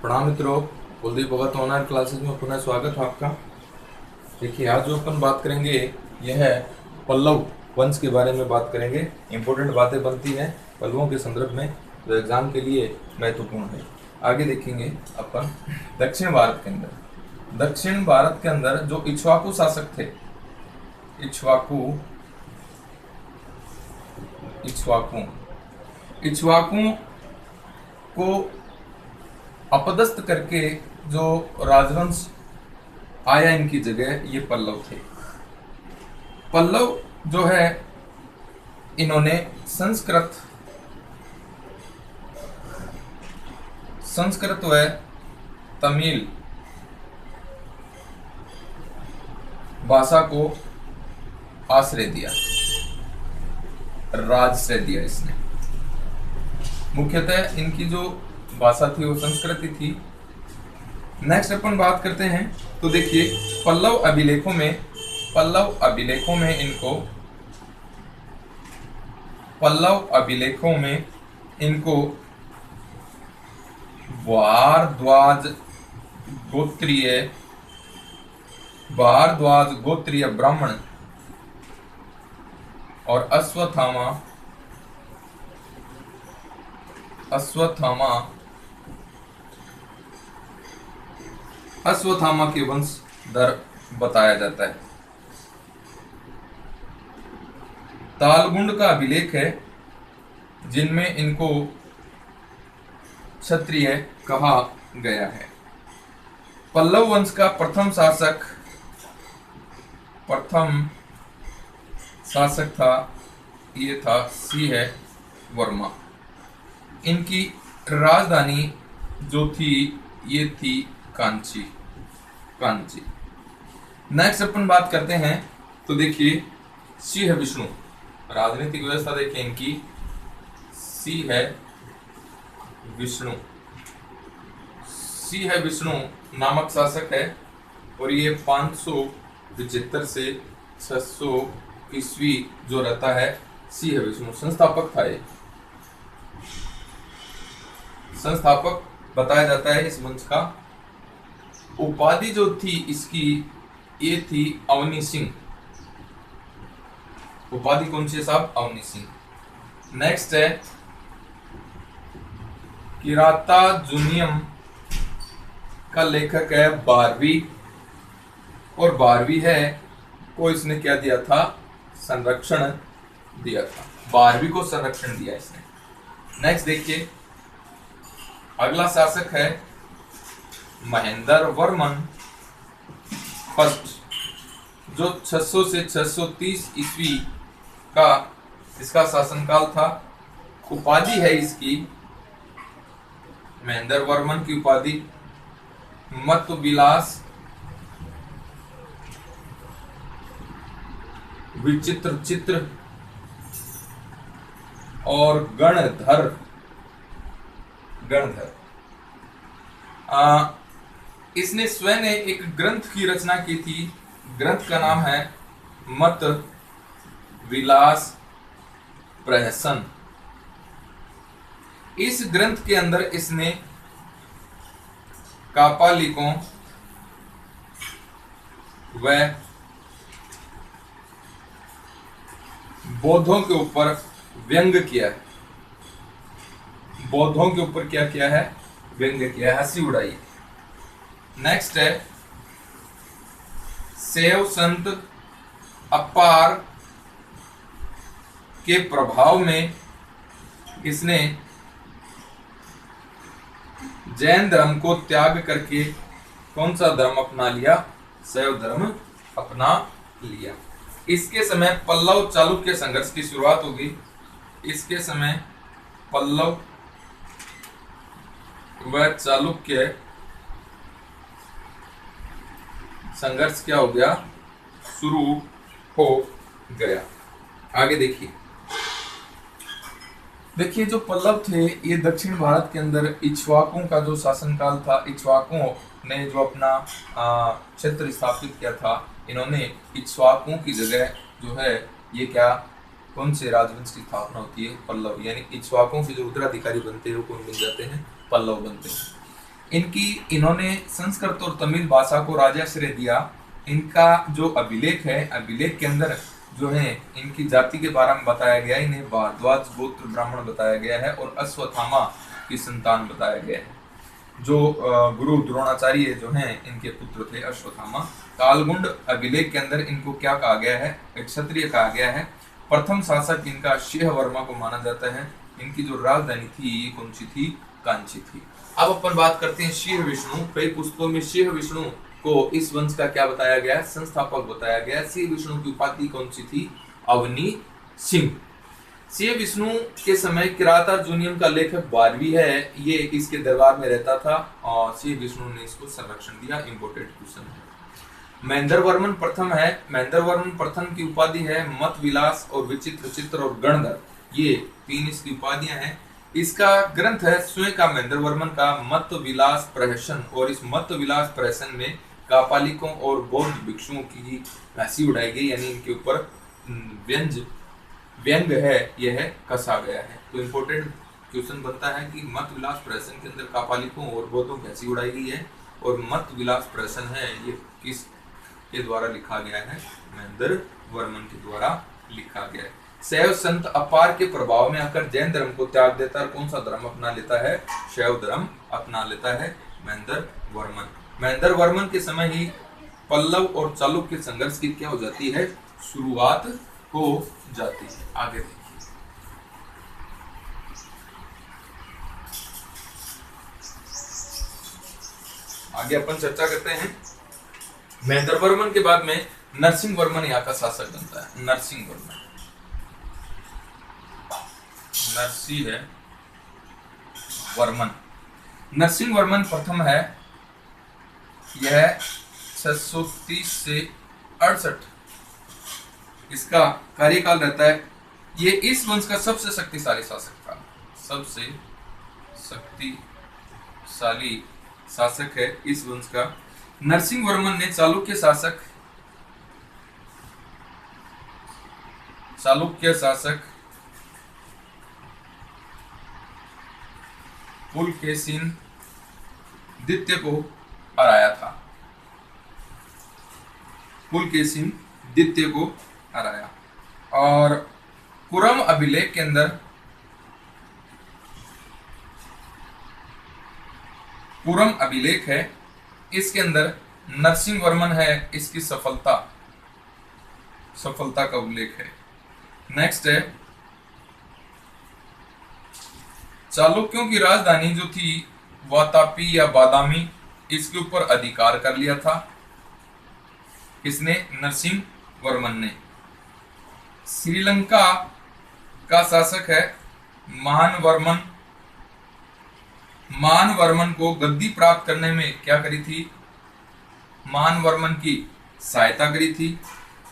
प्रणाम मित्रों, कुलदीप भगत online classes में पुनः स्वागत है आपका। देखिए, आज जो अपन बात करेंगे यह है पल्लव वंश के बारे में बात करेंगे। इंपॉर्टेंट बातें बनती हैं पल्लवों के संदर्भ में जो एग्जाम के लिए महत्वपूर्ण है। आगे देखेंगे अपन दक्षिण भारत के अंदर जो इक्ष्वाकु शासक थे, इक्ष्वाकु को अपदस्थ करके जो राजवंश आया इनकी जगह, ये पल्लव थे। पल्लव जो है इन्होंने संस्कृत व तमिल भाषा को आश्रय दिया, राजश्रय दिया इसने। मुख्यतः इनकी जो भाषा थी वो संस्कृति थी। नेक्स्ट अपन बात करते हैं तो देखिए, पल्लव अभिलेखों में इनको भारद्वाज गोत्रीय ब्राह्मण और अश्वत्थामा के वंशधर बताया जाता है। तालगुंड का अभिलेख है जिनमें इनको क्षत्रिय कहा गया है। पल्लव वंश का प्रथम शासक था, ये था सिंह वर्मा। इनकी राजधानी जो थी ये थी कांची। नेक्स्ट अपन बात करते हैं तो देखिए, सिंह विष्णु राजनीतिक व्यवस्था देखिए इनकी। सिंह विष्णु नामक शासक है और ये 575 से 600 ईस्वी जो रहता है। सिंह विष्णु संस्थापक था, ये संस्थापक बताया जाता है इस वंश का। उपाधि जो थी इसकी ये थी अवनी सिंह। उपाधि कौन सी है साहब? अवनी सिंह। नेक्स्ट है किराता जूनियम का लेखक है बारहवीं, और 12वीं है को इसने क्या दिया था? संरक्षण दिया था। 12वीं को संरक्षण दिया इसने। नेक्स्ट देखिए, अगला शासक है महेंद्र वर्मन फर्स्ट, जो 600 से 630 ईस्वी का इसका शासनकाल था। उपाधि है इसकी, महेंद्र वर्मन की उपाधि मत विलास विचित्र चित्र और गणधर। इसने स्वयं ने एक ग्रंथ की रचना की थी। ग्रंथ का नाम है मत विलास प्रहसन। इस ग्रंथ के अंदर इसने कापालिकों व बौद्धों के ऊपर व्यंग किया है। बौद्धों के ऊपर क्या किया है? व्यंग किया है, हंसी उड़ाई। नेक्स्ट है शैव संत अपार के प्रभाव में इसने जैन धर्म को त्याग करके कौन सा धर्म अपना लिया? शैव धर्म अपना लिया। इसके समय पल्लव चालुक्य संघर्ष की शुरुआत होगी। इसके समय पल्लव व चालुक्य संघर्ष क्या हो गया? शुरू हो गया। आगे देखिए जो पल्लव थे ये दक्षिण भारत के अंदर इक्ष्वाकुओं का जो शासनकाल था, इक्ष्वाकुओं ने जो अपना क्षेत्र स्थापित किया था, इन्होंने इक्ष्वाकुओं की जगह जो है ये क्या, कौन से राजवंश की स्थापना होती है? पल्लव। यानी इक्ष्वाकुओं के जो उत्तराधिकारी बनते हैं वो कौन बन जाते हैं? पल्लव बनते हैं। इन्होंने संस्कृत और तमिल भाषा को राजाश्रय दिया। इनका जो अभिलेख है, अभिलेख के अंदर जो है इनकी जाति के बारे में बताया गया है। इन्हें भारद्वाज गोत्र ब्राह्मण बताया गया है और अश्वत्थामा की संतान बताया गया है। जो गुरु द्रोणाचार्य जो हैं इनके पुत्र थे अश्वत्थामा। कालगुंड अभिलेख के अंदर इनको क्या कहा गया है? क्षत्रिय कहा गया है। प्रथम शासक इनका शेहवर्मा को माना जाता है। इनकी जो राजधानी थी ये कौन सी थी? कांची थी। अब अपन बात करते हैं शेह विष्णु। कई पुस्तकों में शेह विष्णु को इस वंश का क्या बताया गया? संस्थापक बताया गया। शेह विष्णु की उपाधि कौन सी थी? अवनी सिंह। शेह विष्णु के समय किरातार्जुनीयम का लेखक बारहवीं है, ये इसके दरबार में रहता था और शेह विष्णु ने इसको संरक्षण दिया। इंपोर्टेंट क्वेश्चन है। महेंद्र वर्मन प्रथम है। महेंद्र वर्मन प्रथम की उपाधि है मत विलास और विचित्र चित्र और गणधर, ये तीन इसकी उपाधियां हैं। इसका ग्रंथ है स्वयं का महेंद्र वर्मन का मत विलास प्रहसन, और इस मत विलास प्रहसन में कापालिकों और बौद्ध भिक्षुओं की हंसी उड़ाई गई, यानी इनके ऊपर व्यंग है यह कसा गया है। तो इंपोर्टेंट क्वेश्चन बनता है कि मत विलास प्रहसन के अंदर कापालिकों और बौद्धों की हंसी उड़ाई गई है, और मत विलास प्रहसन है ये किस के द्वारा लिखा गया है? महेंद्र वर्मन के द्वारा लिखा गया है। शैव संत अपार के प्रभाव में आकर जैन धर्म को त्याग देता है, कौन सा धर्म अपना लेता है? शैव धर्म अपना लेता है महेंद्र वर्मन। महेंद्र वर्मन के समय ही पल्लव और चालुक्य संघर्ष की क्या हो जाती है? शुरुआत हो जाती है। आगे देखिए, आगे अपन चर्चा करते हैं। महेंद्र वर्मन के बाद में नरसिंह वर्मन यहाँ का शासक बनता है। नरसिंह वर्मन, नरसिंह है वर्मन। नरसिंह वर्मन प्रथम है। यह 630 से 68 इसका कार्यकाल रहता है। ये इस वंश का सबसे शक्तिशाली शासक था, सबसे शक्तिशाली शासक है इस वंश का। नरसिंह वर्मन ने चालुक्य शासक पुलकेशिन द्वितीय को हराया था। पुलकेशिन द्वितीय को हराया। और कुरम अभिलेख के अंदर कुरम अभिलेख है, इसके अंदर नरसिंह वर्मन है इसकी सफलता का उल्लेख है। नेक्स्ट है चालुक्यों की राजधानी जो थी वातापी या बादामी, इसके ऊपर अधिकार कर लिया था किसने? नरसिंह वर्मन ने। श्रीलंका का शासक है मान वर्मन। मान वर्मन को गद्दी प्राप्त करने में क्या करी थी? मान वर्मन की सहायता करी थी।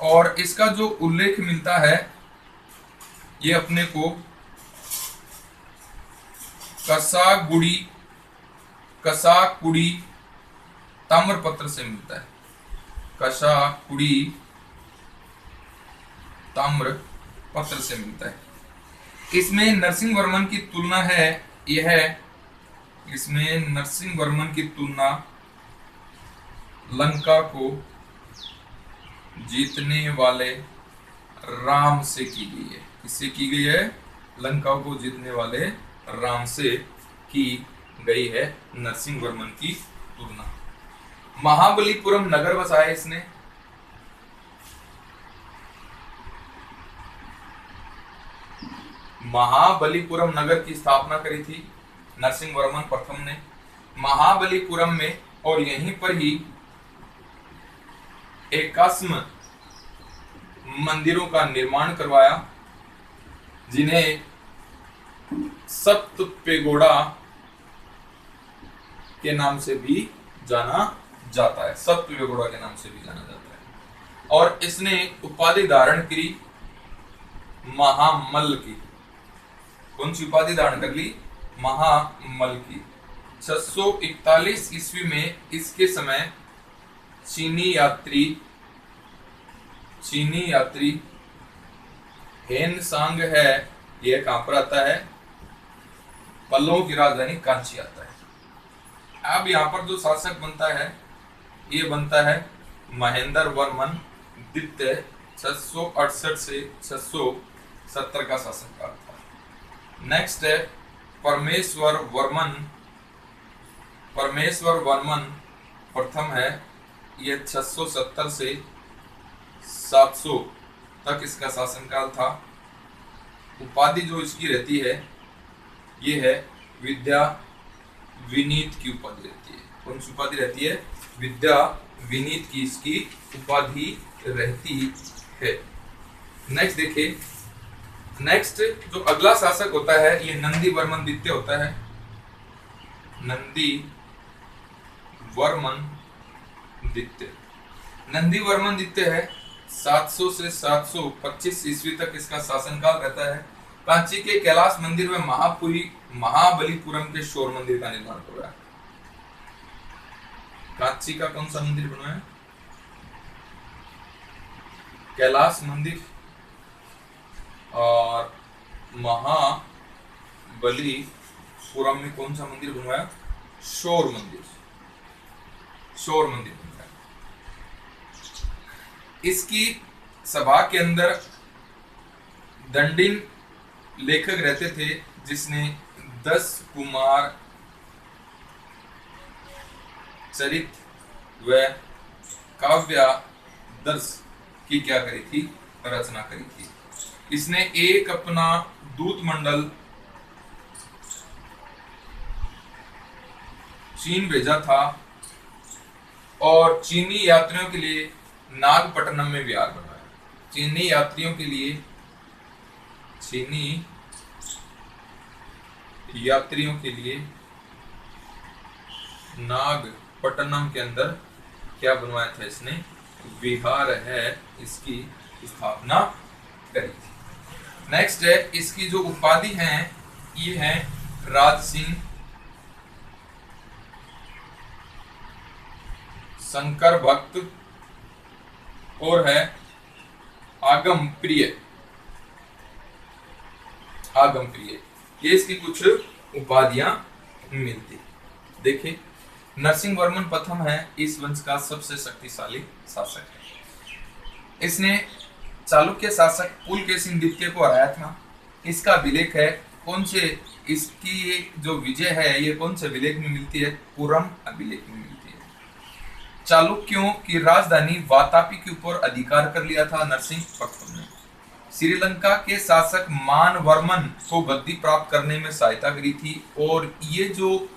और इसका जो उल्लेख मिलता है ये अपने को कसाकुड़ी ताम्रपत्र से मिलता है। कसाकुड़ी ताम्रपत्र से मिलता है। इसमें नरसिंह वर्मन की तुलना है, इसमें नरसिंह वर्मन की तुलना लंका को जीतने वाले राम से की गई है। किससे की गई है? लंका को जीतने वाले राम से की गई है नरसिंह वर्मन की तुलना। महाबलीपुरम नगर बसाया इसने। महाबलीपुरम नगर की स्थापना करी थी नरसिंह वर्मन प्रथम ने महाबलीपुरम में, और यहीं पर ही एकाश्म मंदिरों का निर्माण करवाया जिन्हें सप्तपेगोड़ा के नाम से भी जाना जाता है। सप्तपेगोड़ा के नाम से भी जाना जाता है। और इसने उपाधि धारण की महामल की। कौन सी उपाधि धारण कर ली? महामल की। 641 ईस्वी में इसके समय चीनी यात्री हेन सांग है, यह कहां पर आता है? पल्लवों की राजधानी कांची आता है। अब यहाँ पर जो शासक बनता है ये बनता है महेंद्र वर्मन द्वितीय। 668 से 670 का शासनकाल था। नेक्स्ट है परमेश्वर वर्मन प्रथम है, ये 670 से 700 तक इसका शासनकाल था। उपाधि जो इसकी रहती है ये है विद्या विनीत की उपाधि रहती है। कौन सी उपाधि रहती है? विद्या विनीत की इसकी उपाधि रहती है। नेक्स्ट देखिए, नेक्स्ट जो अगला शासक होता है ये नंदी वर्मन द्वितीय होता है। नंदी वर्मन द्वितीय है। 700 से 725 ईस्वी तक इसका शासनकाल रहता है। कांची के कैलाश मंदिर में महाबलीपुरम के शोर मंदिर का निर्माण हुआ है। कांची का कौन सा मंदिर बना है? कैलाश मंदिर। और महाबलीपुरम में कौन सा मंदिर बनवाया? शोर मंदिर बनवाया। इसकी सभा के अंदर दंडिन लेखक रहते थे जिसने 10 कुमार चरित व काव्यादर्श की क्या करी थी? रचना करी थी। इसने एक अपना दूत मंडल चीन भेजा था और चीनी यात्रियों के लिए नागपट्टनम में विहार बनाया। चीनी यात्रियों के लिए नागपट्टनम के अंदर क्या बनवाया था? इसने विहार है, इसकी स्थापना करी थी। नेक्स्ट है इसकी जो उपाधि है ये है राज सिंह, शंकर भक्त और है आगम प्रिय। ये इसकी कुछ उपाधियां मिलती। देखिए, नरसिंह वर्मन प्रथम है, इस वंश का सबसे शक्तिशाली शासक है। इसने चालुक्य शासक पुलकेशिन द्वितीय को हराया था। इसका अभिलेख है कौन से? इसकी जो विजय है ये कौन से अभिलेख में मिलती है? पुरम अभिलेख में मिलती है। चालुक्यों की राजधानी वातापी के ऊपर अधिकार कर लिया था नरसिंह प्रथम ने। श्रीलंका के शासक मानवर्मन को गद्दी प्राप्त करने में सहायता करी थी। और ये जो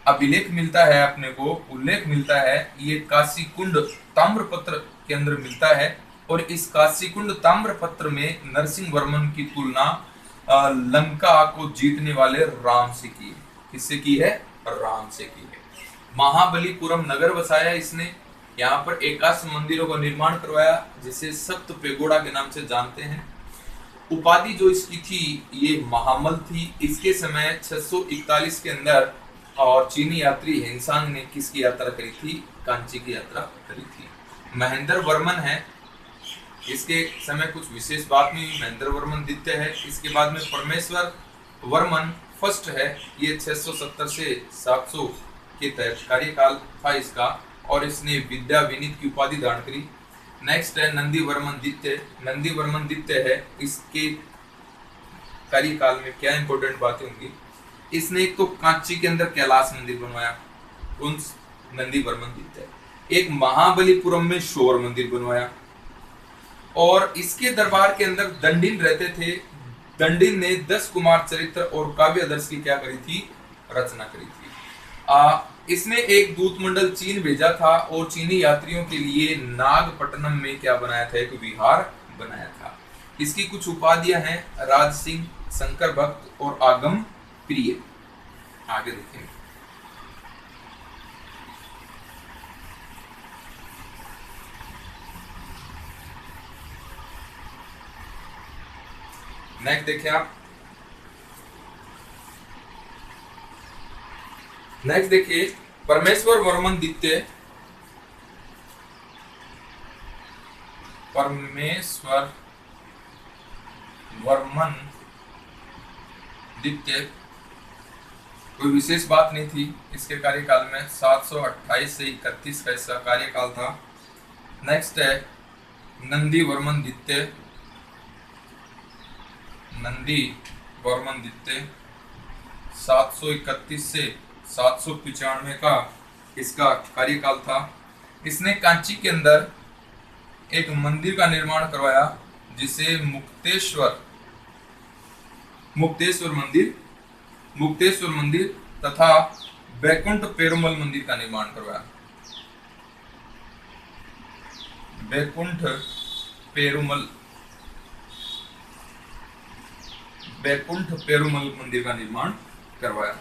अभिलेख मिलता है अपने को, उल्लेख मिलता है, ये काशीकुंड ताम्रपत्र के अंदर मिलता है। और इस काशीकुंड ताम्रपत्र में नरसिंह वर्मन की तुलना लंका को जीतने वाले राम से की है। किससे की है? राम से की है। महाबलीपुरम नगर बसाया इसने। यहाँ पर 81 मंदिरों का निर्माण करवाया जिसे सप्त पेगोड़ा के नाम से जानते हैं। उपाधि जो इसकी थी ये महामल थी। इसके समय 641 के अंदर और चीनी यात्री हेंसांग ने किसकी यात्रा करी थी? कांची की यात्रा करी थी। महेंद्र वर्मन है, इसके समय कुछ विशेष बात नहीं। महेंद्र वर्मन द्वितीय है। इसके बाद में परमेश्वर वर्मन फर्स्ट है, ये 670 से 700 के तहत कार्यकाल था इसका और इसने विद्या विनीत की उपाधि धारण करी। नेक्स्ट है नंदी वर्मन द्वितीय है। इसके कार्यकाल में क्या इंपॉर्टेंट बातें होंगी? इसने एक तो कांची के अंदर कैलाश मंदिर बनवाया, नंदी वर्मन द्वितीय। एक महाबलीपुरम में शोर मंदिर बनवाया और इसके दरबार के अंदर दंडिन रहते थे। दंडिन ने 10 कुमार चरित्र और काव्य आदर्श की क्या करी थी? रचना करी थी। इसने एक दूत मंडल चीन भेजा था और चीनी यात्रियों के लिए नागपट्टनम में क्या बनाया था? एक विहार बनाया था। इसकी कुछ उपाधियां हैं, राज सिंह, शंकर भक्त और आगम प्रिय। आगे देखेंगे। नेक्स्ट देखिए आप, नेक्स्ट देखिए परमेश्वर वर्मन द्वितीय। परमेश्वर वर्मन द्वितीय कोई विशेष बात नहीं थी इसके कार्यकाल में। 728 से 31 का इसका कार्यकाल था। नेक्स्ट है नंदी वर्मन द्वितीय। नंदी वर्मन द्वितीय 731 से 795 का इसका कार्यकाल था। इसने कांची के अंदर एक मंदिर का निर्माण करवाया जिसे मुक्तेश्वर मंदिर तथा बैकुंठ पेरुमल मंदिर का निर्माण करवाया। बैकुंठ पेरुमल मंदिर का निर्माण करवाया।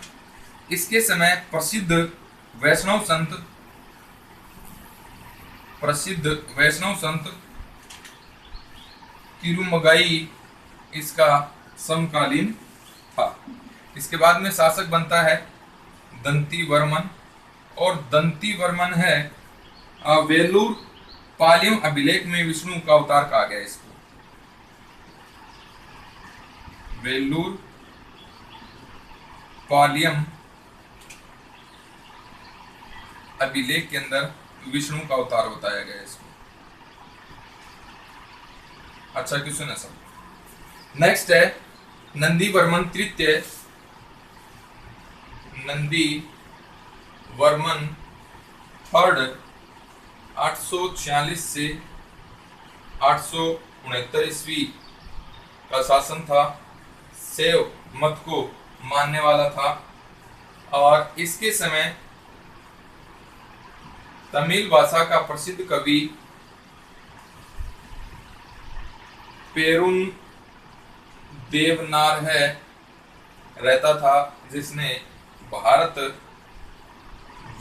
इसके समय प्रसिद्ध वैष्णव संत तिरुमगाई इसका समकालीन था। इसके बाद में शासक बनता है दंती वर्मन, और दंती वर्मन है वेलूर पालियम अभिलेख में विष्णु का अवतार कहा गया इसको। वेलूर पालियम अभिलेख के अंदर विष्णु का अवतार बताया गया इसको। अच्छा क्वेश्चन है सब। नेक्स्ट है नंदी वर्मन तृतीय। नंदी वर्मन थर्ड 846 से 869 ईस्वी का शासन था। शैव मत को मानने वाला था, और इसके समय तमिल भाषा का प्रसिद्ध कवि पेरुन देवनार है रहता था, जिसने भारत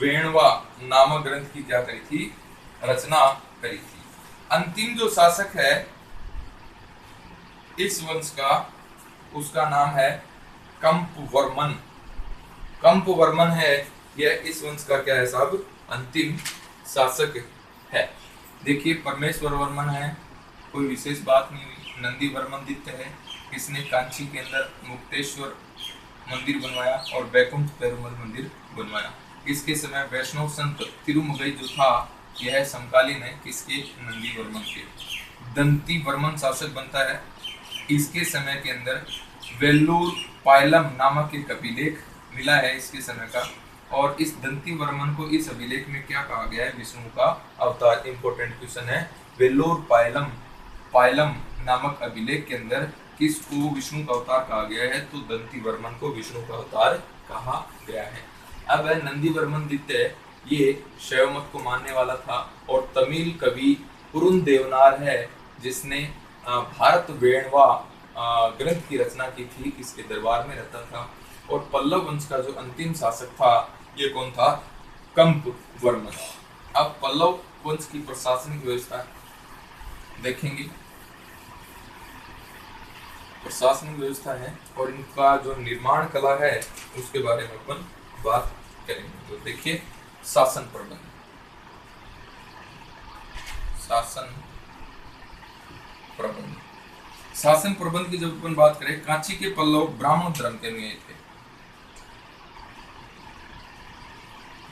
वेणवा नामक ग्रंथ की क्या करी थी, रचना करी थी। अंतिम जो शासक है इस वंश का, उसका नाम है कंपवर्मन। कंपवर्मन है यह इस वंश का क्या है साहब, अंतिम शासक है। देखिए परमेश्वर वर्मन है, कोई विशेष बात नहीं हुई। नंदी वर्मन द्वितीय है, इसने कांची के अंदर मुक्तेश्वर मंदिर बनवाया और बैकुंठ पेरुमल मंदिर बनवाया। इसके समय वैष्णव संत तिरुमगई जो था यह समकालीन है किसके, नंदी वर्मन के। दंती वर्मन शासक बनता है। इसके समय के अंदर वेल्लूर पायलम नामक एक अभिलेख मिला है इसके समय का, और इस दंती वर्मन को इस अभिलेख में क्या कहा गया है, विष्णु का अवतार। इंपॉर्टेंट क्वेश्चन है, वेल्लूर पायलम नामक अभिलेख के अंदर किसको विष्णु का अवतार कहा गया है, तो दंती वर्मन को विष्णु का अवतार कहा गया है। अब है नंदी वर्मन द्वितीय, ये शैव मत को मानने वाला था, और तमिल कवि पुरुन देवनार है जिसने भारत वेणवा ग्रंथ की रचना की थी, इसके दरबार में रहता था। और पल्लव वंश का जो अंतिम शासक था ये कौन था, कंप वर्मन। अब पल्लव वंश की प्रशासनिक व्यवस्था देखेंगे। प्रशासनिक व्यवस्था है और इनका जो निर्माण कला है उसके बारे में अपन बात करेंगे। तो देखिए शासन प्रबंध। शासन प्रबंध की जब अपन बात करें, कांची के पल्लव ब्राह्मण धर्म के अनुयायी थे।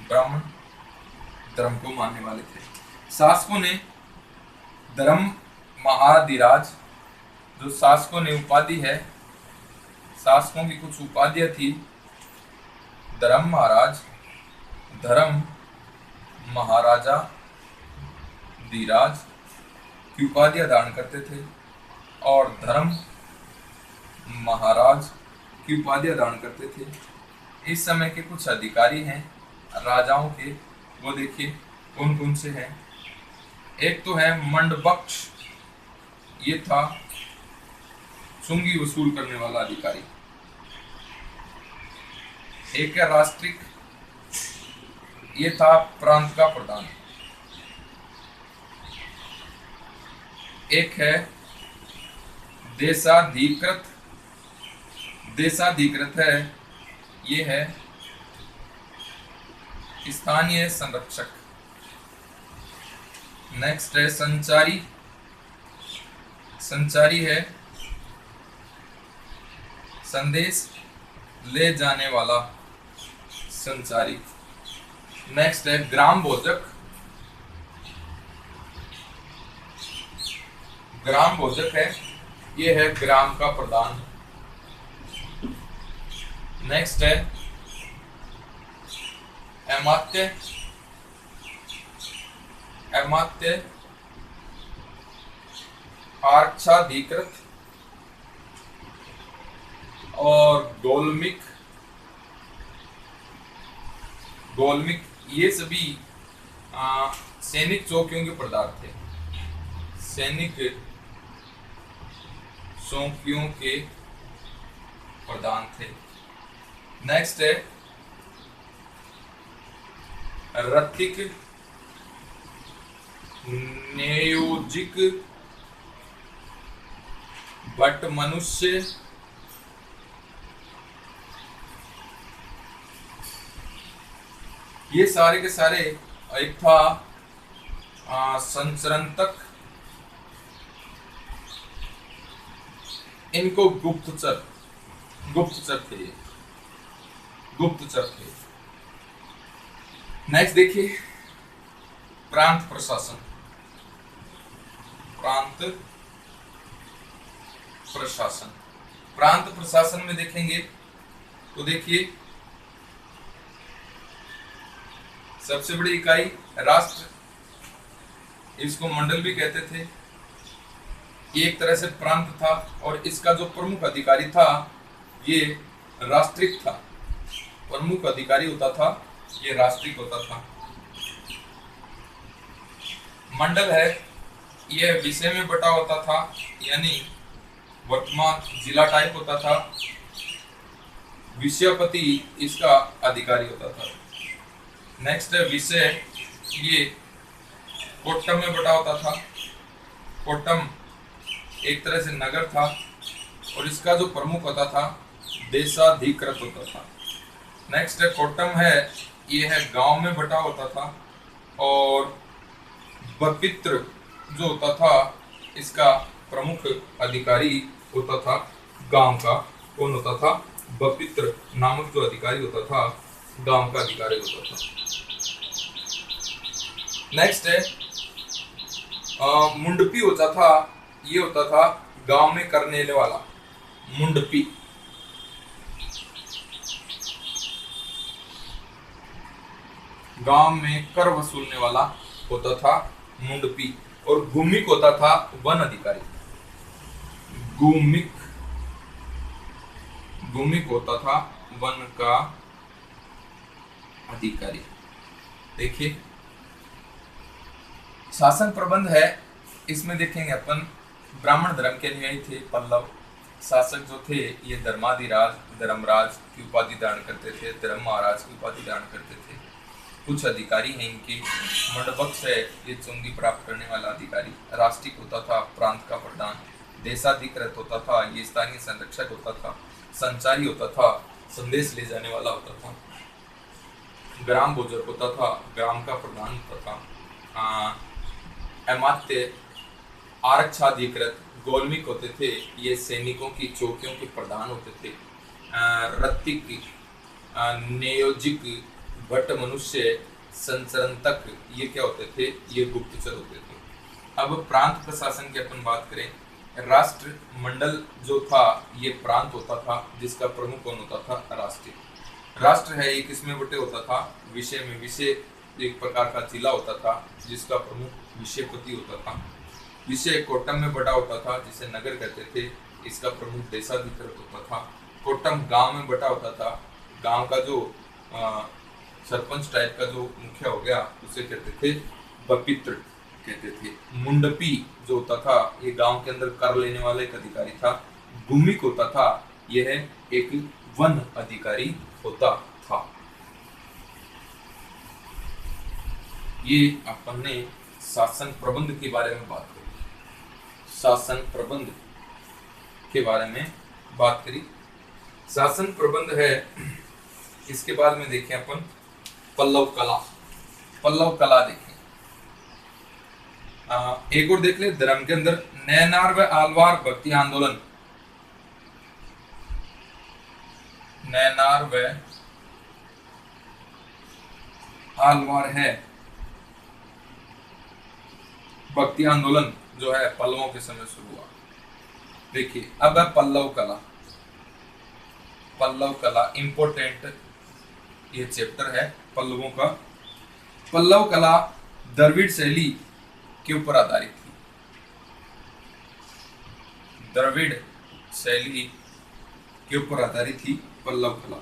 ब्राह्मण धर्म को मानने वाले थे। शासकों ने धर्म महाधिराज, जो शासकों ने उपाधि है, शासकों की कुछ उपाधियां थी। धर्म महाराज, धर्म महाराजा, धीराज की उपाधियां धारण करते थे, और धर्म महाराज की उपाधियां धारण करते थे। इस समय के कुछ अधिकारी हैं राजाओं के, वो देखिए कौन कौन से हैं। एक तो है मंडबक्ष, ये था चुंगी वसूल करने वाला अधिकारी। एक है राष्ट्रिक, ये था प्रांत का प्रधान। एक है देशाधिकृत, देशाधिकृत है, ये है स्थानीय संरक्षक। नेक्स्ट है संचारी, संचारी है संदेश ले जाने वाला। संचारी। नेक्स्ट है ग्राम भोजक। ग्राम भोजक है, ये है ग्राम का प्रधान। नेक्स्ट है अमात्य। अमात्य आरक्षाधिकृत और गोलमिक। गोलमिक ये सभी सैनिक चौकियों के प्रधान थे। सैनिक चौकियों के प्रधान थे। नेक्स्ट है रतिक नियोजिक भट्ट मनुष्य। ये सारे के सारे एक था संचरणतक, इनको गुप्तचर थे। गुप्तचर थे। नेक्स्ट देखिए प्रांत प्रशासन। प्रांत प्रशासन, प्रांत प्रशासन में देखेंगे तो देखिए सबसे बड़ी इकाई राष्ट्र, इसको मंडल भी कहते थे। ये एक तरह से प्रांत था और इसका जो प्रमुख अधिकारी था ये राष्ट्रिक था। प्रमुख अधिकारी होता था ये राष्ट्रिक होता था। मंडल है, यह विषय में बटा होता था, यानी वर्तमान जिला टाइप होता था। विषयपति इसका अधिकारी होता था। नेक्स्ट है विषय, ये कोट्टम में बटा होता था। कोट्टम एक तरह से नगर था और इसका जो प्रमुख होता था देशाधिकृत होता था। नेक्स्ट है कोट्टम है, ये है गांव में बटा होता था और बपित्र जो होता था इसका प्रमुख अधिकारी होता था गांव का। कौन होता था? बपित्र नामक जो अधिकारी होता था गांव का अधिकारी होता था। नेक्स्ट है मुंडपी होता था, ये होता था गांव में करने वाला। मुंडपी गांव में कर वसूलने वाला होता था मुंडपी। और गुमिक होता था वन अधिकारी। गुमिक होता था वन का अधिकारी। देखिए शासन प्रबंध है, इसमें देखेंगे अपन ब्राह्मण धर्म के अनुयायी थे पल्लव। शासक जो थे ये धर्माधिराज, धर्मराज की उपाधि धारण करते थे, धर्म महाराज की उपाधि धारण करते थे। कुछ अधिकारी हैं इनके, मंडबक्स है ये चुंगी प्राप्त करने वाला अधिकारी। राष्ट्रिक होता था प्रांत का प्रधान। देशाधिकृत होता था ये स्थानीय संरक्षक होता था। संचारी होता था संदेश ले जाने वाला होता था। ग्राम भोजक होता था ग्राम का प्रधान होता था। अमात्य आरक्षाधिकृत गोलमिक होते थे, ये सैनिकों की चौकियों के प्रधान होते थे। रतिक नियोजिक भट्ट मनुष्य संचरणतक ये क्या होते थे? ये गुप्तचर होते थे। अब प्रांत प्रशासन की अपन बात करें, राष्ट्र मंडल जो था ये प्रांत होता था जिसका प्रमुख कौन होता था? राष्ट्रीय। राष्ट्र है ये किसमें बटे होता था? विषय में। विषय एक प्रकार का जिला होता था जिसका प्रमुख विषयपति होता था। विषय कोट्टम में बटा होता था जिसे नगर कहते थे, इसका प्रमुख देशाधिकृत होता था। कोट्टम गांव में बटा होता था, गांव का जो सरपंच टाइप का जो मुखिया हो गया उसे कहते थे बपित्र कहते थे। मुंडपी जो होता था ये गांव के अंदर कर लेने वाला एक अधिकारी था। गुमिक होता था यह एक वन अधिकारी होता था। ये अपन ने शासन प्रबंध के बारे में बात करी। शासन प्रबंध के बारे में बात करी। शासन प्रबंध है, इसके बाद में देखें अपन पल्लव कला। पल्लव कला देखें, एक और देख ले धर्म के अंदर नैनार व आलवार भक्ति आंदोलन। नैनार व हालवार है। भक्ति आंदोलन जो है पल्लवों के समय शुरू हुआ। देखिए अब है पल्लव कला। पल्लव कला इंपोर्टेंट ये चैप्टर है पल्लवों का। पल्लव कला द्रविड़ शैली के ऊपर आधारित थी। द्रविड़ शैली के ऊपर आधारित थी पल्लव कला।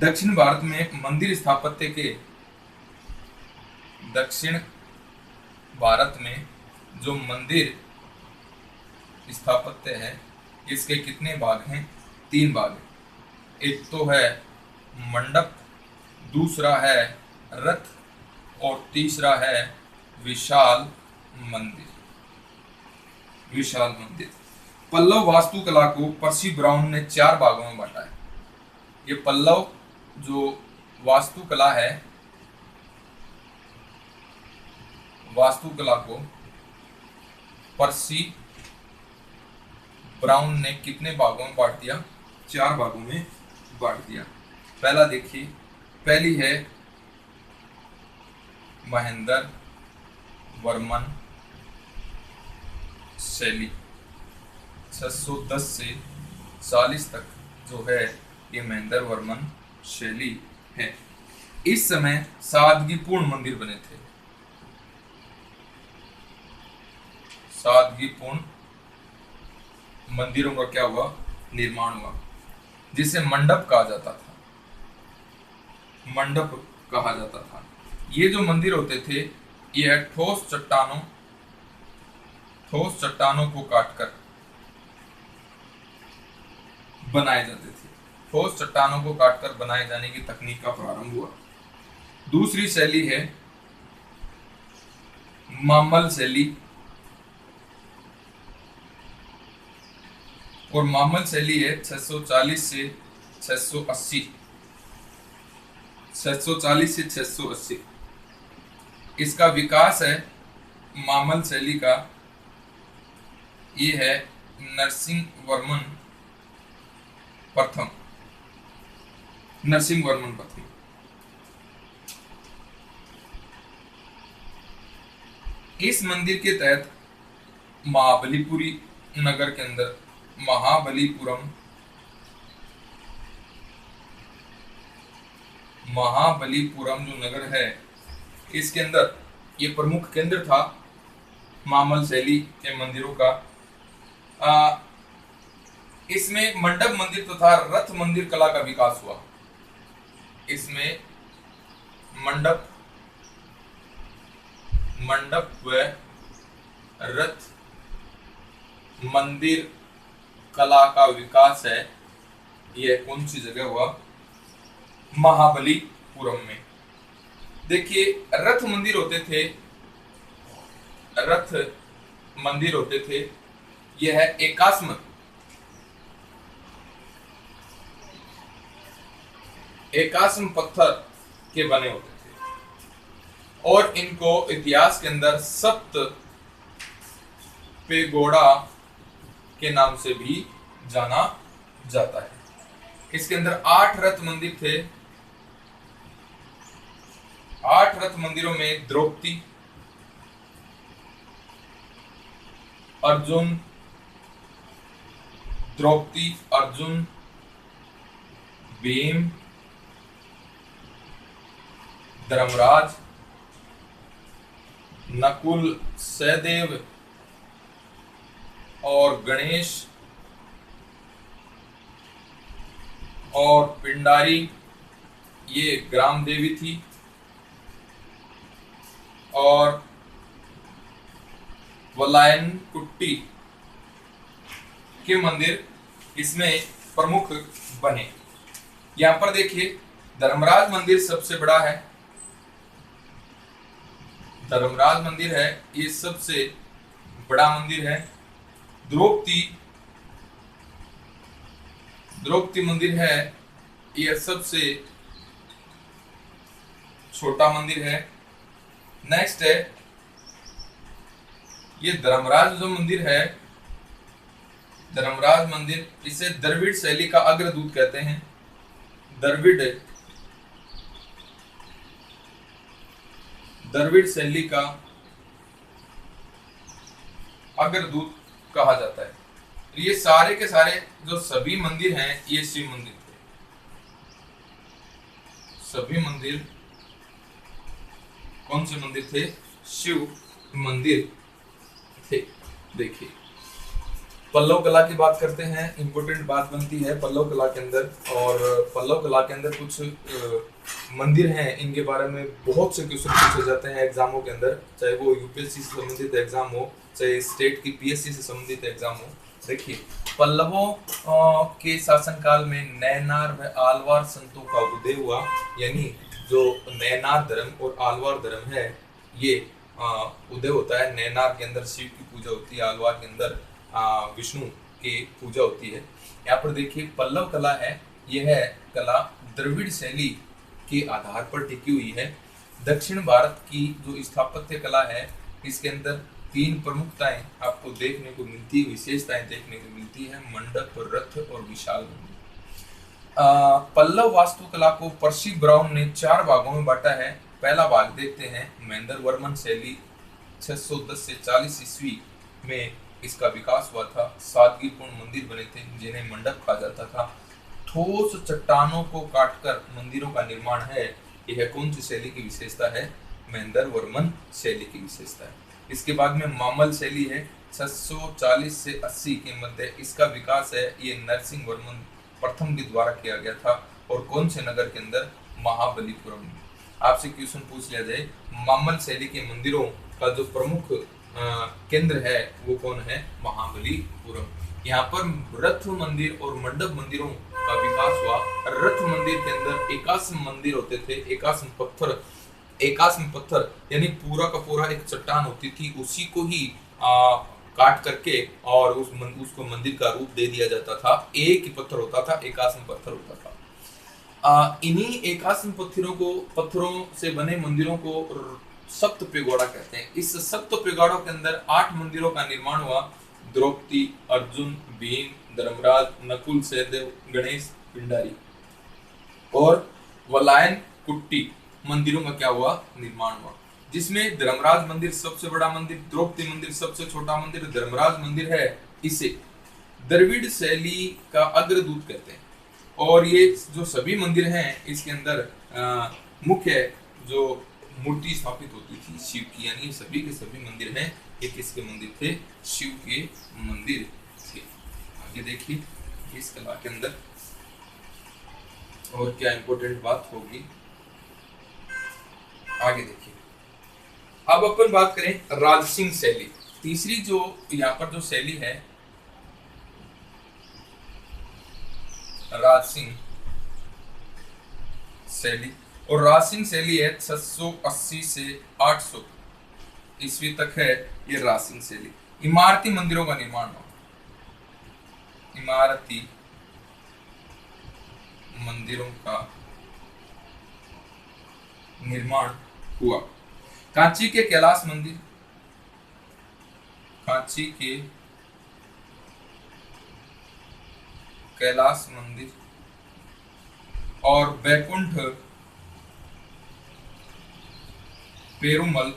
दक्षिण भारत में मंदिर स्थापत्य के दक्षिण भारत में जो मंदिर स्थापत्य है इसके कितने भाग हैं? 3 भाग हैं। एक तो है मंडप, दूसरा है रथ और तीसरा है विशाल मंदिर। विशाल मंदिर। पल्लव वास्तुकला को पर्सी ब्राउन ने 4 भागों में बांटा है। ये पल्लव जो वास्तुकला है, वास्तुकला को पर्सी ब्राउन ने कितने भागों में बांट दिया? 4 भागों में बांट दिया। पहला देखिए, पहली है महेंद्र वर्मन शैली। 610 से 40 तक जो है ये महेंद्र वर्मन शैली है। इस समय सादगीपूर्ण मंदिर बने थे। सादगीपूर्ण मंदिरों का क्या हुआ? निर्माण हुआ, जिसे मंडप कहा जाता था। मंडप कहा जाता था। ये जो मंदिर होते थे यह ठोस चट्टानों को काटकर बनाए जाते थे। ठोस चट्टानों को काटकर बनाए जाने की तकनीक का प्रारंभ हुआ। दूसरी शैली है मामल शैली। और मामल शैली है 640 से 680। 640 से 680 इसका विकास है। मामल शैली का ये है नरसिंह वर्मन प्रथम। नरसिंह वर्मन प्रथम। इस मंदिर के तहत महाबलीपुरी नगर के अंदर महाबलीपुरम जो नगर है इसके अंदर ये प्रमुख केंद्र था मामल शैली के मंदिरों का। इसमें मंडप मंदिर तथा रथ मंदिर कला का विकास हुआ। इसमें मंडप व रथ मंदिर कला का विकास है। यह कौन सी जगह हुआ? महाबलीपुरम में। देखिए रथ मंदिर होते थे। यह एकास्म पत्थर के बने होते थे और इनको इतिहास के अंदर सप्त पेगोड़ा के नाम से भी जाना जाता है। इसके अंदर 8 रथ मंदिर थे। 8 रथ मंदिरों में द्रौपदी, अर्जुन, भीम, धर्मराज, नकुल, सहदेव और गणेश और पिंडारी ये ग्राम देवी थी। और वलायन कुट्टी के मंदिर इसमें प्रमुख बने। यहां पर देखिए धर्मराज मंदिर सबसे बड़ा है। धर्मराज मंदिर है ये सबसे बड़ा मंदिर है। द्रौपदी मंदिर है यह सबसे छोटा मंदिर है। नेक्स्ट है ये धर्मराज जो मंदिर है, धर्मराज मंदिर, इसे द्रविड़ शैली का अग्रदूत कहते हैं। द्रविड़ द्रविड़ शैली का अग्रदूत कहा जाता है। ये सारे के सारे जो सभी मंदिर हैं ये शिव मंदिर थे। सभी मंदिर कौन से मंदिर थे? शिव मंदिर थे। देखिए पल्लव कला की बात करते हैं। इंपॉर्टेंट बात बनती है पल्लव कला के अंदर, और पल्लव कला के अंदर कुछ मंदिर हैं, इनके बारे में बहुत से क्वेश्चन पूछे जाते हैं एग्जामों के अंदर, चाहे वो यूपीएससी से संबंधित एग्जाम हो, चाहे स्टेट की पीएससी से संबंधित एग्जाम हो। देखिए पल्लवों के शासनकाल में नैनार व आलवार संतों का उदय हुआ, यानी जो नैनार धर्म और आलवार धर्म है ये उदय होता है। नैनार के अंदर शिव की पूजा होती है, आलवार के अंदर विष्णु की पूजा होती है। यहाँ पर देखिए पल्लव कला है, यह कला द्रविड़ शैली के आधार पर टिकी हुई है। दक्षिण भारत की जो स्थापत्य कला है इसके अंदर तीन प्रमुखताएं आपको देखने को मिलती है, विशेषताएं देखने को मिलती है, मंडप, रथ और विशाल मंदिर। पल्लव वास्तुकला को पर्सी ब्राउन ने 4 भागों में बांटा है। पहला भाग देखते हैं महेंद्र वर्मन शैली 610 से 40 ईस्वी में इसका विकास हुआ था। सादगीपूर्ण मंदिर बने थे जिन्हें मंडप कहा जाता था। ठोस चट्टानों को काटकर मंदिरों का निर्माण है। यह कौन सी शैली की विशेषता है? महेंद्र वर्मन शैली की विशेषता है। इसके बाद में मामल शैली है 640 से 80 के मध्य इसका विकास है। ये नरसिंह वर्मन प्रथम के द्वारा किया गया था। और कौन से नगर के अंदर? महाबलीपुरम में। आपसे क्वेश्चन पूछ लिया जाए मामल शैली के मंदिरों का जो प्रमुख केंद्र है वो कौन है? महाबलीपुरम। यहाँ पर रथ मंदिर और मंडप मंदिरों का विकास हुआ। रथ मंदिर के अंदर एकाश्म मंदिर होते थे। एकाश्म पत्थर यानी पूरा का पूरा एक चट्टान होती थी, उसी को ही काट करके और उसको मंदिर का रूप दे दिया जाता था। एक ही पत्थर होता था, एकाश्म पत्थर होता था। इन्हीं एकाश्म पत्थरों से बने मंदिरों को सप्त पेगोड़ा कहते हैं। इस सप्त पेगोड़ों के अंदर 8 मंदिरों का निर्माण हुआ। द्रौपदी, अर्जुन, भीम, धर्मराज, नकुल, सहदेव, गणेश, पिंडारी और वलायन कुट्टी मंदिरों का क्या हुआ? निर्माण हुआ, जिसमें धर्मराज मंदिर सबसे बड़ा मंदिर, द्रौपदी मंदिर सबसे छोटा मंदिर, धर्मराज मंदिर है, इसे द्रविड़ शैली का अग्रदूत कहते हैं। और ये जो सभी मंदिर हैं इसके अंदर मुख्य जो मूर्ति स्थापित होती थी शिव की, यानी सभी के सभी मंदिर हैं ये किसके मंदिर थे? शिव के मंदिर थे। आगे देखिए इस कला के अंदर और क्या इंपॉर्टेंट बात होगी, आगे देखिए। अब अपन बात करें राजसिंह शैली। तीसरी जो यहाँ पर जो शैली है राजसिंह शैली, और राजसिंह शैली है 680 से 800 ईस्वी तक है ये राजसिंह शैली। इमारती मंदिरों का निर्माण हुआ। इमारती मंदिरों का निर्माण हुआ। कांची के कैलाश मंदिर, कांची के कैलाश मंदिर और बैकुंठ पेरुमल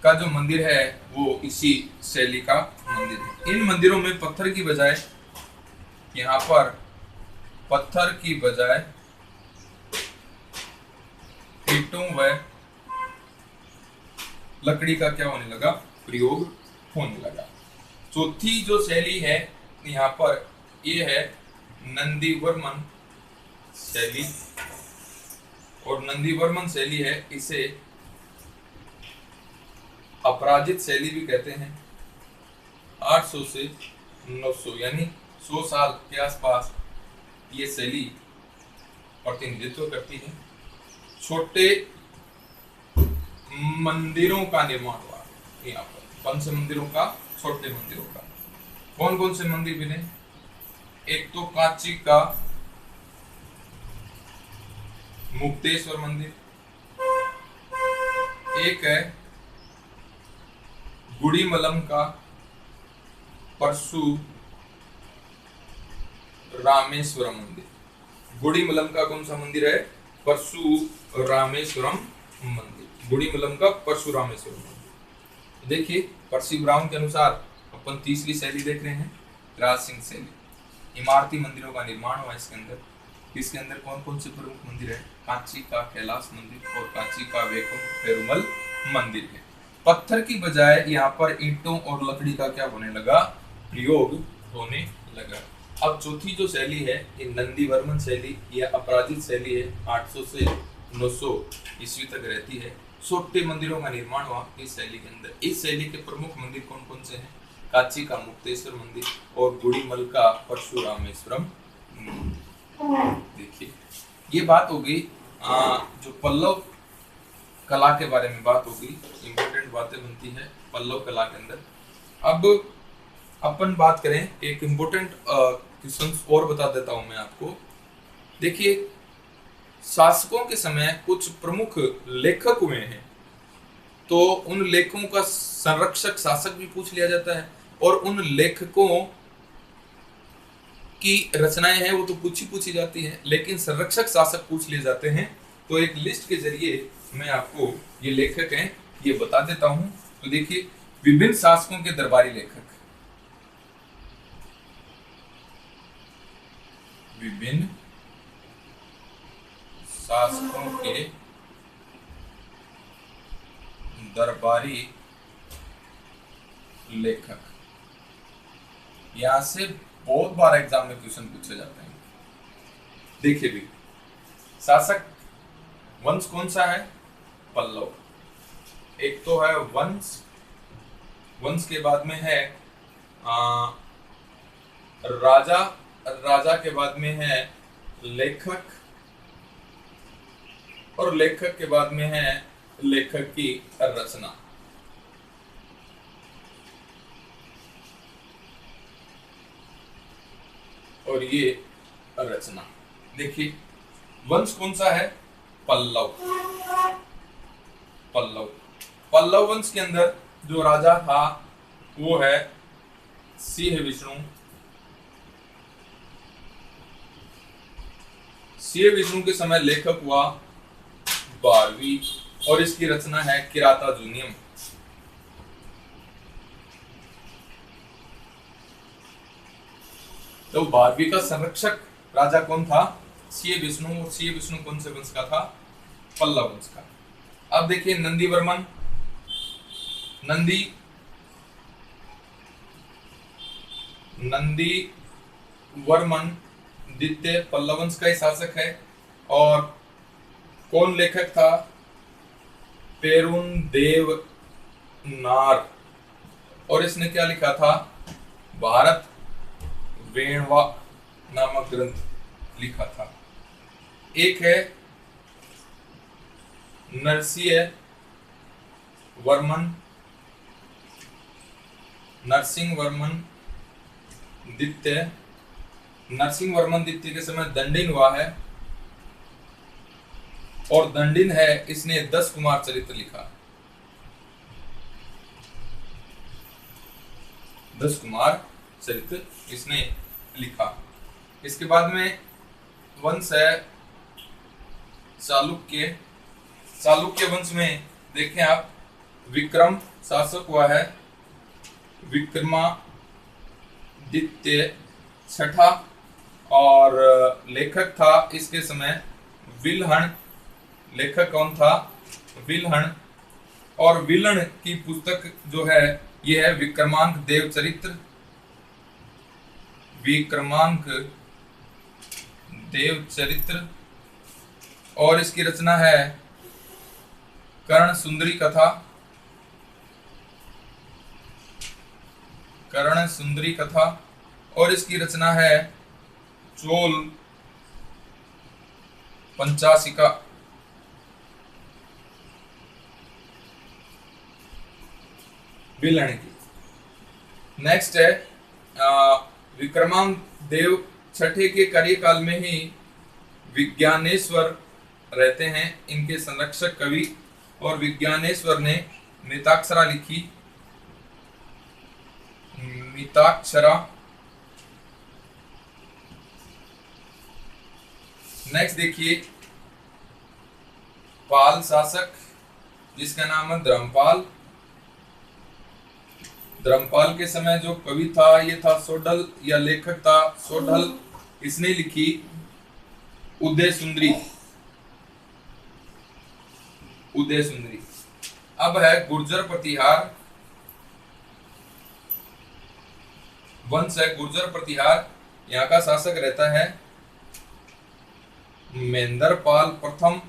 का जो मंदिर है वो इसी शैली का मंदिर है। इन मंदिरों में पत्थर की बजाय, यहाँ पर पत्थर की बजाय ईंटों व लकड़ी का क्या होने लगा? प्रयोग होने लगा। चौथी जो शैली है यहाँ पर ये है नंदीवर्मन शैली, और नंदीवर्मन शैली है इसे अपराजित शैली भी कहते हैं। 800 से 900 यानी 100 साल के आसपास ये शैली प्रतिनिधित्व करती है। छोटे मंदिरों का निर्माण हुआ यहाँ पर, कौन से मंदिरों का? छोटे मंदिरों का। कौन कौन से मंदिर बने? एक तो कांची का मुक्तेश्वर मंदिर, एक है गुड़ीमलम का परशु रामेश्वरम मंदिर। गुड़ीमलम का कौन सा मंदिर है? परशु रामेश्वरम मंदिर। गुड़ीमलम का परशुरामेश्वर मंदिर। देखिए पर्सी ब्राउन के अनुसार अपन तीसरी शैली देख रहे हैं, राज सिंह शैली। इमारती मंदिरों का निर्माण हुआ इसके अंदर। इसके अंदर कौन कौन से प्रमुख मंदिर है? कांची का कैलाश मंदिर और कांची का वैकुंठ पेरुमल मंदिर है। पत्थर की बजाय यहाँ पर ईंटों और लकड़ी का क्या होने लगा? प्रयोग होने लगा। अब चौथी जो शैली है ये नंदीवर्मन शैली या अपराजित शैली है, 800 से 900 ईस्वी तक रहती है। छोटे मंदिरों का निर्माण हुआ इस शैली के अंदर। इस शैली के प्रमुख मंदिर कौन कौन से हैं? कांची का मुक्तेश्वर मंदिर और गुड़ीमल का परशुरामेश्वरम। देखिए ये बात होगी जो पल्लव कला के बारे में बात होगी, इंपॉर्टेंट बातें बनती है पल्लव कला के अंदर। अब अपन बात करें, एक इंपॉर्टेंट क्वेश्चन और बता देता हूं मैं आपको। देखिए शासकों के समय कुछ प्रमुख लेखक हुए हैं, तो उन लेखकों का संरक्षक शासक भी पूछ लिया जाता है, और उन लेखकों की रचनाएं हैं वो तो पूछी जाती है, लेकिन संरक्षक शासक पूछ लिए जाते हैं। तो एक लिस्ट के जरिए मैं आपको ये लेखक हैं ये बता देता हूं। तो देखिए विभिन्न शासकों के दरबारी लेखक, विभिन्न शासकों के दरबारी लेखक, यहां से बहुत बार एग्जाम में क्वेश्चन पूछे जाते हैं। देखिए भी शासक वंश कौन सा है? पल्लव। एक तो है वंश, वंश के बाद में है राजा, राजा के बाद में है लेखक, और लेखक के बाद में है लेखक की रचना। और ये रचना। देखिए वंश कौन सा है? पल्लव। पल्लव, पल्लव वंश के अंदर जो राजा था वो है सिंह विष्णु। सिंह विष्णु के समय लेखक हुआ 12वीं, और इसकी रचना है किराता जूनियम। तो 12वीं का संरक्षक राजा कौन था? सिंह विष्णु। और सिंह विष्णु कौन से वंश का था? पल्लव वंश का। अब देखिए नंदीवर्मन, नंदीवर्मन द्वितीय पल्लव वंश का ही शासक है। और कौन लेखक था? पेरुन देव नार। और इसने क्या लिखा था? भारत वेणवा नामक ग्रंथ लिखा था। एक है नरसिंह वर्मन, नरसिंह वर्मन द्वितीय। नरसिंह वर्मन द्वितीय के समय दंडिन हुआ है, और दंडिन है इसने 10 कुमार चरित्र लिखा। 10 कुमार चरित्र इसने लिखा। इसके बाद में वंश है चालुक्य। चालुक्य वंश में देखें आप, विक्रम शासक हुआ है, विक्रमादित्य छठा, और लेखक था इसके समय विल्हण। लेखक कौन था? विल्हण। और विल्हण की पुस्तक जो है यह है विक्रमांक देव चरित्र। विक्रमांक देव चरित्र, और इसकी रचना है कर्ण सुंदरी कथा। कर्ण सुंदरी कथा, और इसकी रचना है चोल पंचाशिका। विल्हण की। नेक्स्ट है विक्रमांक देव छठे के कार्यकाल में ही विज्ञानेश्वर रहते हैं, इनके संरक्षक कवि। और विज्ञानेश्वर ने मिताक्षरा लिखी, मिताक्षरा। नेक्स्ट देखिए पाल शासक, जिसका नाम है धर्मपाल। धर्मपाल के समय जो कवि था ये था सोडल, या लेखक था सोडल। इसने लिखी उदय सुंदरी। उदय सुंदरी। अब है गुर्जर प्रतिहार वंश है। गुर्जर प्रतिहार, यहाँ का शासक रहता है महेंद्रपाल प्रथम।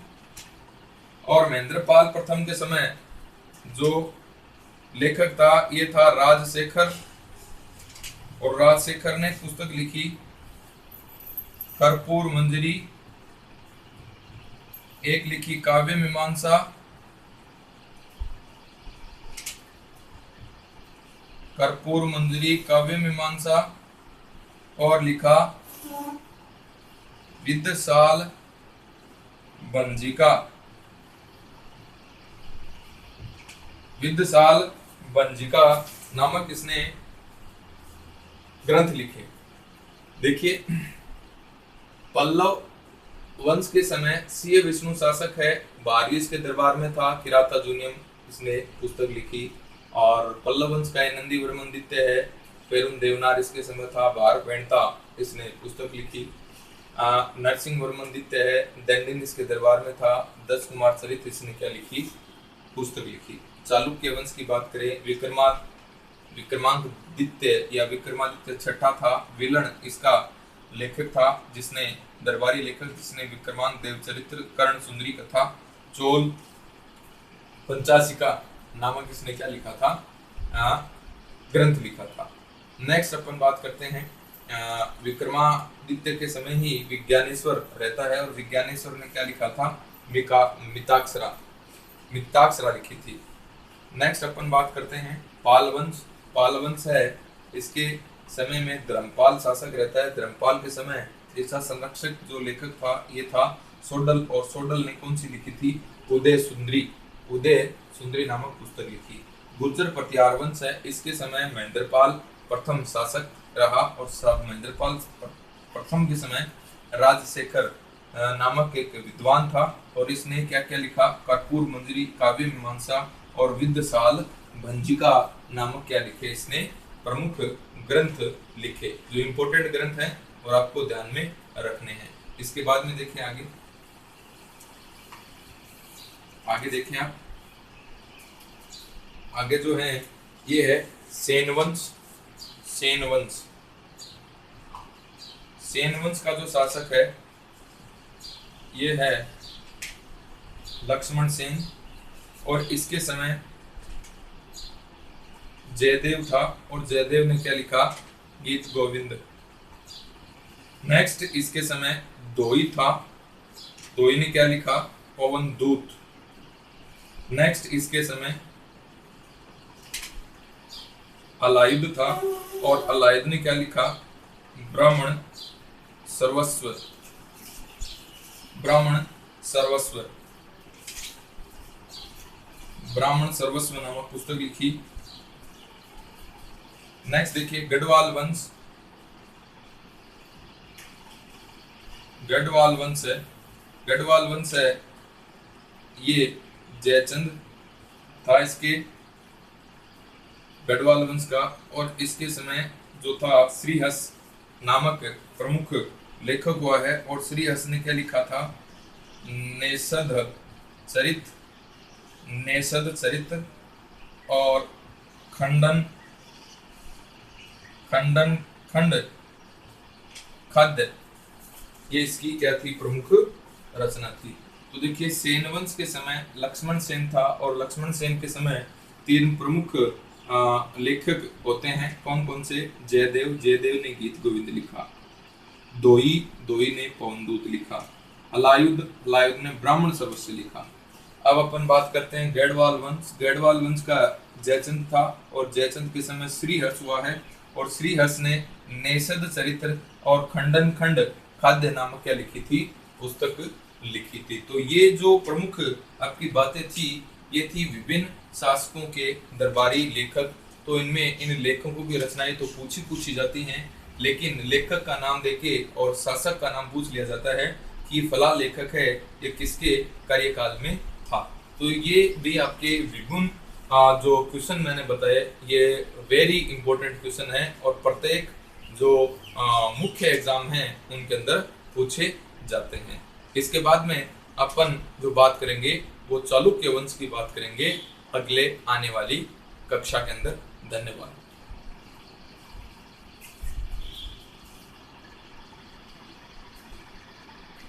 और महेंद्रपाल प्रथम के समय जो लेखक था ये था राजशेखर। और राजशेखर ने पुस्तक लिखी कर्पूर मंजरी। एक लिखी काव्य मीमांसा। कर्पूर मंजरी, काव्य मीमांसा। और लिखा विद्यासाल बंजिका। विद्यासाल बंजिका नामक इसने ग्रंथ लिखे। देखिए, पल्लव वंश के समय सी विष्णु शासक है, बारिश के दरबार में था। किराता जूनियम इसने पुस्तक लिखी। और पल्लव वंश का नंदी वर्मन द्वितीय है। पेरुन देवनार इसके समय था। भार पेंटा इसने पुस्तक लिखी। नरसिंह वर्मन द्वितीय है, दंडिन इसके दरबार में था। दस कुमार चरित इसने क्या लिखी, पुस्तक लिखी। चालुक्य वंश की बात करें, विक्रमांक द्वितीय या विक्रमादित्य छठा था। विलन इसका लेखक था, जिसने दरबारी लेखक जिसने विक्रमांक देवचरित्र, कर्ण सुंदरी कथा, चोल पंचाशिका नामक इसने क्या लिखा था, ग्रंथ लिखा था। नेक्स्ट अपन बात करते हैं, विक्रमादित्य के समय ही विज्ञानेश्वर रहता है। और विज्ञानेश्वर ने क्या लिखा था, मिताक्षरा लिखी थी। नेक्स्ट अपन बात करते हैं पाल वंश। पाल वंश है, इसके समय में धर्मपाल शासक रहता है। धर्मपाल के समय इसका संरक्षक जो लेखक था ये था सोडल। और सोडल ने कौन सी लिखी थी, उदय सुंदरी नामक पुस्तक लिखी। गुर्जर प्रतिहार वंश है, इसके समय महेंद्रपाल प्रथम शासक रहा। और महेंद्रपाल प्रथम के समय राजशेखर नामक एक विद्वान था। और इसने क्या क्या लिखा, कर्पूर मंजरी, काव्य मीमांसा और विद्यासाल भंजिका नामक क्या लिखे, इसने प्रमुख ग्रंथ लिखे, जो इंपोर्टेंट ग्रंथ हैं और आपको ध्यान में रखने हैं। इसके बाद में देखिए आगे देखिए आप, आगे जो है ये है सेन वंश। सेन वंश का जो शासक है ये है लक्ष्मण सेन। और इसके समय जयदेव था। और जयदेव ने क्या लिखा, गीत गोविंद। नेक्स्ट इसके समय दोई था। दोई ने क्या लिखा, पवन दूत। नेक्स्ट इसके समय अलायुध था। और अलायुध ने क्या लिखा, ब्राह्मण सर्वस्व नामक पुस्तक लिखी। नेक्स्ट देखिए गढ़वाल वंश। गढ़वाल वंश है, ये जयचंद था इसके गढ़वाल वंश का। और इसके समय जो था श्रीहस नामक प्रमुख लेखक हुआ है। और श्रीहस ने क्या लिखा था, नेषद चरित और खंड खाद्य, ये इसकी क्या थी, प्रमुख रचना थी। तो देखिए सेन वंश के समय लक्ष्मण सेन था। और लक्ष्मण सेन के समय तीन प्रमुख लेखक होते हैं। कौन कौन से, जयदेव ने गीत गोविंद लिखा। दोई ने पवनदूत लिखा। अलायुध ने ब्राह्मण सर्वस्व लिखा। अब अपन बात करते हैं गढ़वाल वंश का जयचंद था। और जयचंद के समय श्रीहर्ष हुआ है। और श्रीहर्ष ने नेषद चरित्र और खंड खाद्य नामक क्या लिखी थी, पुस्तक लिखी थी। तो ये जो प्रमुख आपकी बातें थी, ये थी विभिन्न शासकों के दरबारी लेखक। तो इनमें इन लेखकों की रचनाएं तो पूछी जाती हैं, लेकिन लेखक का नाम देके और शासक का नाम पूछ लिया जाता है कि फला लेखक है, ये किसके कार्यकाल में था। तो तो ये भी आपके विभिन्न जो क्वेश्चन मैंने बताए ये वेरी इंपॉर्टेंट क्वेश्चन है और प्रत्येक जो मुख्य एग्जाम हैं उनके अंदर पूछे जाते हैं। इसके बाद में अपन जो बात करेंगे वो चालुक्य वंश की बात करेंगे अगले आने वाली कक्षा के अंदर। धन्यवाद।